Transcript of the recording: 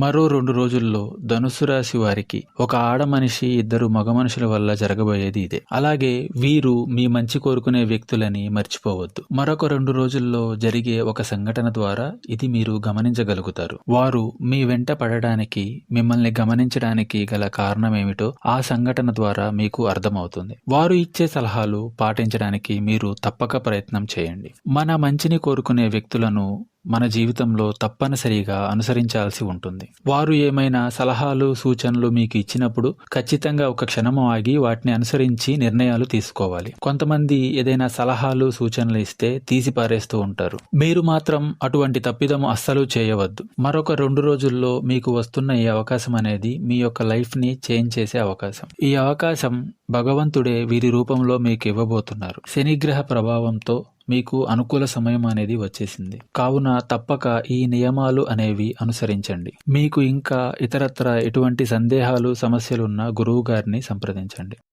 మరో 2 రోజుల్లో ధనుస్సు రాశి వారికి ఒక ఆడ మనిషి, ఇద్దరు మగ మనుషుల వల్ల జరగబోయేది ఇదే. అలాగే వీరు మీ మంచి కోరుకునే వ్యక్తులని మర్చిపోవద్దు. మరొక 2 రోజుల్లో జరిగే ఒక సంఘటన ద్వారా ఇది మీరు గమనించగలుగుతారు. వారు మీ వెంట పడడానికి, మిమ్మల్ని గమనించడానికి గల కారణమేమిటో ఆ సంఘటన ద్వారా మీకు అర్థమవుతుంది. వారు ఇచ్చే సలహాలు పాటించడానికి మీరు తప్పక ప్రయత్నం చేయండి. మన మంచిని కోరుకునే వ్యక్తులను మన జీవితంలో తప్పనిసరిగా అనుసరించాల్సి ఉంటుంది. వారు ఏమైనా సలహాలు, సూచనలు మీకు ఇచ్చినప్పుడు ఖచ్చితంగా ఒక క్షణము ఆగి వాటిని అనుసరించి నిర్ణయాలు తీసుకోవాలి. కొంతమంది ఏదైనా సలహాలు, సూచనలు ఇస్తే తీసి పారేస్తూ ఉంటారు. మీరు మాత్రం అటువంటి తప్పిదము అస్సలు చేయవద్దు. మరొక 2 రోజుల్లో మీకు వస్తున్న ఈ అవకాశం అనేది మీ యొక్క లైఫ్ ని చేంజ్ చేసే అవకాశం. ఈ అవకాశం భగవంతుడే వీరి రూపంలో మీకు ఇవ్వబోతున్నారు. శనిగ్రహ ప్రభావంతో మీకు అనుకూల సమయం అనేది వచ్చేసింది. కావున తప్పక ఈ నియమాలు అనేవి అనుసరించండి. మీకు ఇంకా ఇతరత్ర ఎటువంటి సందేహాలు, సమస్యలున్నా గురువు గారిని సంప్రదించండి.